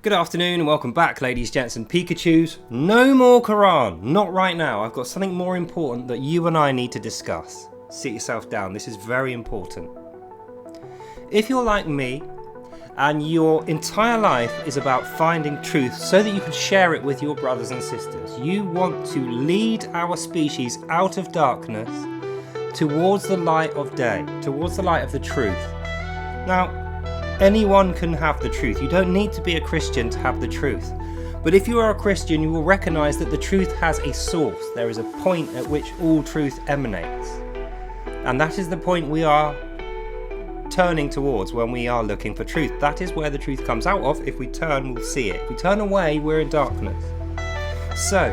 Good afternoon and welcome back, ladies, gents and Pikachus. No more Quran, not right now. I've got something more important that you and I need to discuss. Sit yourself down, this is very important. If you're like me and your entire life is about finding truth so that you can share it with your brothers and sisters, you want to lead our species out of darkness towards the light of day, towards the light of the truth. Now, anyone can have the truth. You don't need to be a Christian to have the truth. But if you are a Christian, you will recognise that the truth has a source. There is a point at which all truth emanates. And that is the point we are turning towards when we are looking for truth. That is where the truth comes out of. If we turn, we'll see it. If we turn away, we're in darkness. So,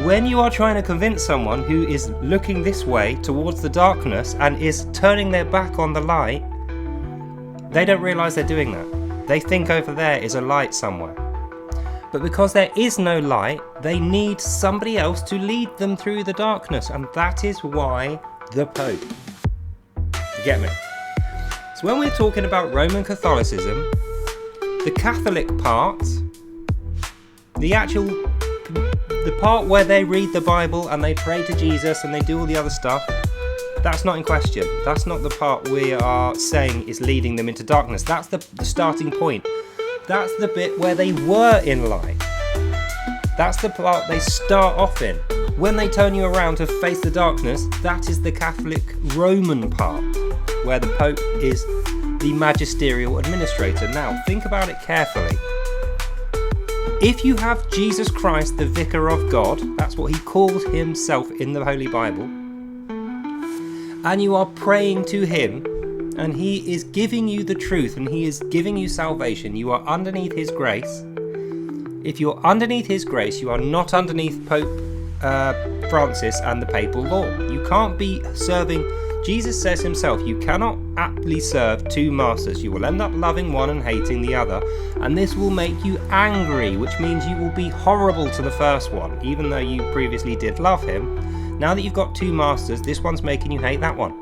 when you are trying to convince someone who is looking this way towards the darkness and is turning their back on the light, they don't realise they're doing that. They think over there is a light somewhere. But because there is no light, they need somebody else to lead them through the darkness. And that is why the Pope. You get me? So when we're talking about Roman Catholicism, the Catholic part, the part where they read the Bible and they pray to Jesus and they do all the other stuff, that's not in question. That's not the part we are saying is leading them into darkness. That's the starting point. That's the bit where they were in light. That's the part they start off in. When they turn you around to face the darkness, that is the Catholic Roman part, where the Pope is the magisterial administrator. Now, think about it carefully. If you have Jesus Christ, the Vicar of God, that's what he calls himself in the Holy Bible, and you are praying to him, and he is giving you the truth, and he is giving you salvation, you are underneath his grace. If you're underneath his grace, you are not underneath Pope Francis and the papal law. You can't be serving. Jesus says himself, you cannot aptly serve two masters. You will end up loving one and hating the other, and this will make you angry, which means you will be horrible to the first one, even though you previously did love him. Now that you've got two masters, this one's making you hate that one.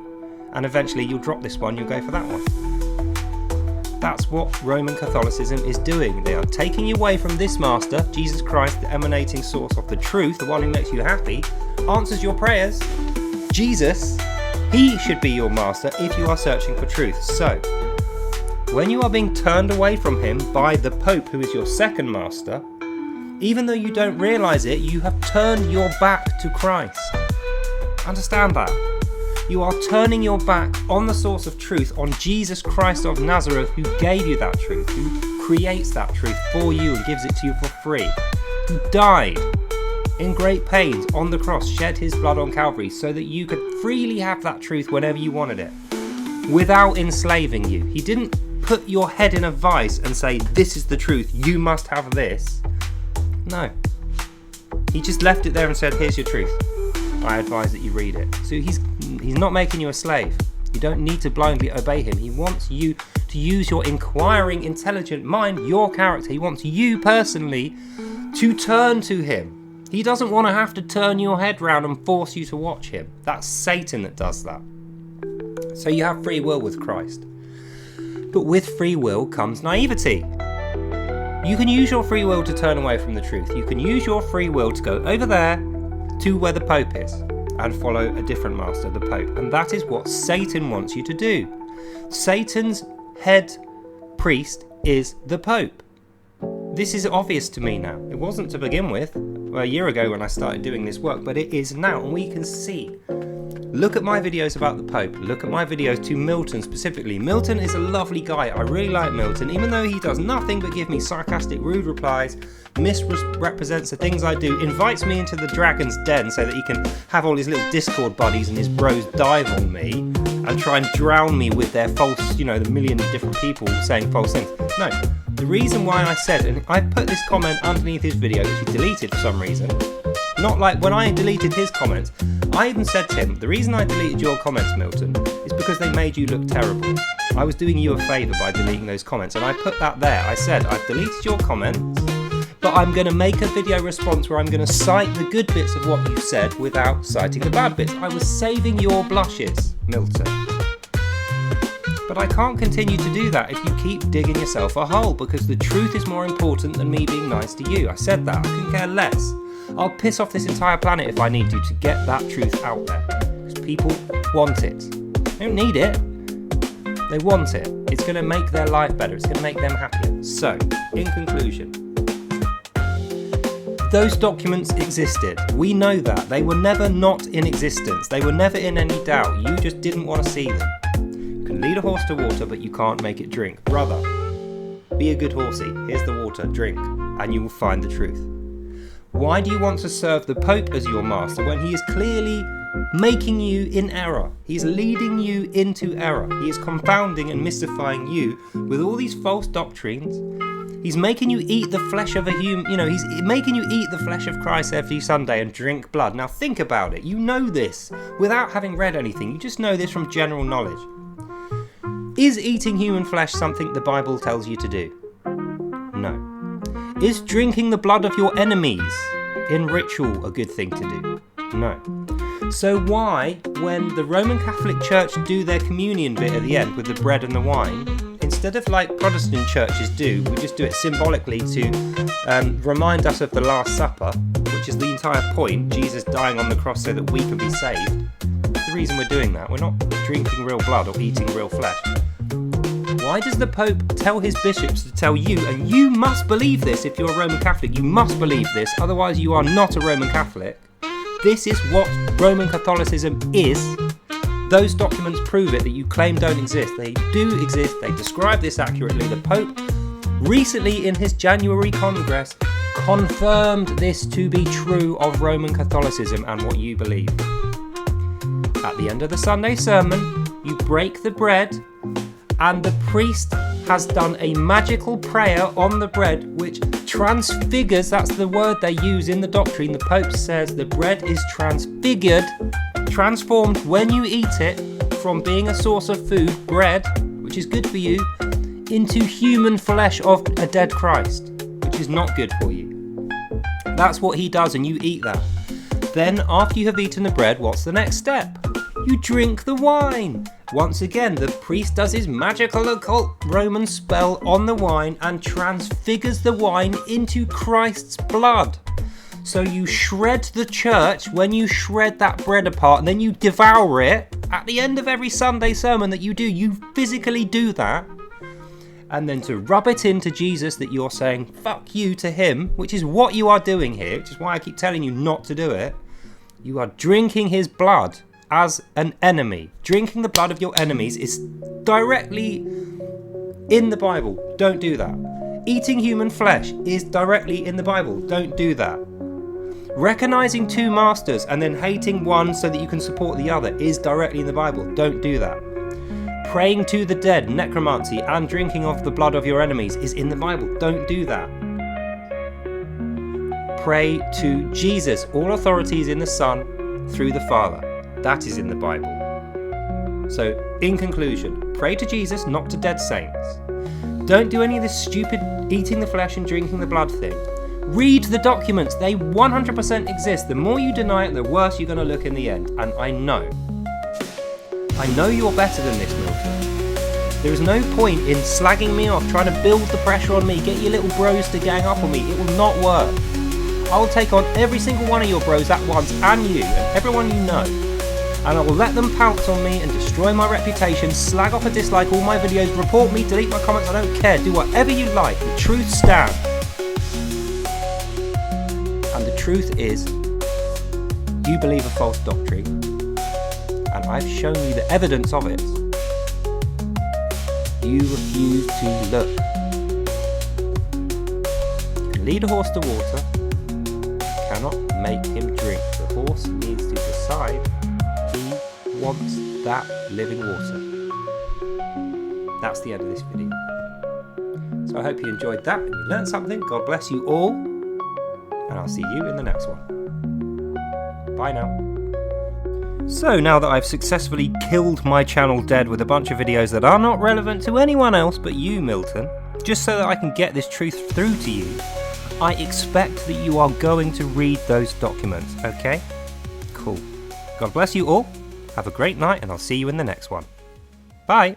And eventually you'll drop this one, you'll go for that one. That's what Roman Catholicism is doing. They are taking you away from this master, Jesus Christ, the emanating source of the truth, the one who makes you happy, answers your prayers. Jesus, he should be your master if you are searching for truth. So, when you are being turned away from him by the Pope, who is your second master, even though you don't realise it, you have turned your back to Christ. Understand that. You are turning your back on the source of truth, on Jesus Christ of Nazareth, who gave you that truth, who creates that truth for you and gives it to you for free, who died in great pains on the cross, shed his blood on Calvary so that you could freely have that truth whenever you wanted it, without enslaving you. He didn't put your head in a vice and say, this is the truth, you must have this. No. He just left it there and said, here's your truth. I advise that you read it. So he's not making you a slave. You don't need to blindly obey him. He wants you to use your inquiring, intelligent mind, your character. He wants you personally to turn to him. He doesn't want to have to turn your head round and force you to watch him. That's Satan that does that. So you have free will with Christ. But with free will comes naivety. You can use your free will to turn away from the truth. You can use your free will to go over there to where the Pope is and follow a different master, the Pope. And that is what Satan wants you to do. Satan's head priest is the Pope. This is obvious to me now. It wasn't to begin with a year ago when I started doing this work, but it is now, and we can see. Look at my videos about the Pope. Look at my videos to Milton specifically. Milton is a lovely guy. I really like Milton, even though he does nothing but give me sarcastic, rude replies, misrepresents the things I do, invites me into the dragon's den so that he can have all his little Discord buddies and his bros dive on me and try and drown me with their false, the million different people saying false things. No, the reason why I said, and I put this comment underneath his video, which he deleted for some reason, not like when I deleted his comments, I even said to him, the reason I deleted your comments, Milton, is because they made you look terrible. I was doing you a favour by deleting those comments, and I put that there. I said, I've deleted your comments, but I'm going to make a video response where I'm going to cite the good bits of what you said without citing the bad bits. I was saving your blushes, Milton. But I can't continue to do that if you keep digging yourself a hole, because the truth is more important than me being nice to you. I said that. I couldn't care less. I'll piss off this entire planet if I need to get that truth out there. Because people want it. They don't need it. They want it. It's going to make their life better. It's going to make them happier. So, in conclusion, those documents existed. We know that. They were never not in existence. They were never in any doubt. You just didn't want to see them. You can lead a horse to water, but you can't make it drink. Brother, be a good horsey. Here's the water. Drink. And you will find the truth. Why do you want to serve the Pope as your master when he is clearly making you in error? He's leading you into error. He is confounding and mystifying you with all these false doctrines. He's making you eat the flesh of a human, he's making you eat the flesh of Christ every Sunday and drink blood. Now think about it. You know this without having read anything. You just know this from general knowledge. Is eating human flesh something the Bible tells you to do? No. Is drinking the blood of your enemies in ritual a good thing to do? No. So why, when the Roman Catholic Church do their communion bit at the end with the bread and the wine, instead of like Protestant churches do, we just do it symbolically to remind us of the Last Supper, which is the entire point, Jesus dying on the cross so that we can be saved. That's the reason we're doing that. We're not drinking real blood or eating real flesh. Why does the Pope tell his bishops to tell you, and you must believe this if you're a Roman Catholic, you must believe this, otherwise you are not a Roman Catholic. This is what Roman Catholicism is. Those documents prove it that you claim don't exist. They do exist. They describe this accurately. The Pope recently in his January Congress confirmed this to be true of Roman Catholicism and what you believe. At the end of the Sunday sermon, you break the bread and the priest has done a magical prayer on the bread which transfigures, that's the word they use in the doctrine. The Pope says the bread is transfigured, transformed when you eat it from being a source of food, bread, which is good for you, into human flesh of a dead Christ, which is not good for you. That's what he does and you eat that. Then after you have eaten the bread, what's the next step? You drink the wine. Once again, the priest does his magical occult Roman spell on the wine and transfigures the wine into Christ's blood. So you shred the church when you shred that bread apart and then you devour it. At the end of every Sunday sermon that you do, you physically do that. And then to rub it into Jesus that you're saying fuck you to him, which is what you are doing here, which is why I keep telling you not to do it. You are drinking his blood as an enemy. Drinking the blood of your enemies is directly in the Bible. Don't do that. Eating human flesh is directly in the Bible. Don't do that. Recognizing two masters and then hating one so that you can support the other is directly in the Bible. Don't do that. Praying to the dead, necromancy, and drinking of the blood of your enemies is in the Bible. Don't do that. Pray to Jesus. All authority is in the Son through the Father. That is in the Bible. So, in conclusion, pray to Jesus, not to dead saints. Don't do any of this stupid eating the flesh and drinking the blood thing. Read the documents. They 100% exist. The more you deny it, the worse you're going to look in the end. And I know you're better than this, Milton. There is no point in slagging me off, trying to build the pressure on me, get your little bros to gang up on me. It will not work. I'll take on every single one of your bros at once, and you, and everyone you know. And I will let them pounce on me and destroy my reputation, slag off a dislike all my videos, report me, delete my comments, I don't care. Do whatever you like. The truth stands. And the truth is, you believe a false doctrine, and I've shown you the evidence of it. You refuse to look. You can lead a horse to water, you cannot make him drink. The horse needs to decide he wants that living water. That's the end of this video. So I hope you enjoyed that and you learned something. God bless you all, and I'll see you in the next one. Bye now. So now that I've successfully killed my channel dead with a bunch of videos that are not relevant to anyone else but you, Milton, just so that I can get this truth through to you, I expect that you are going to read those documents, okay? Cool. God bless you all. Have a great night, and I'll see you in the next one. Bye.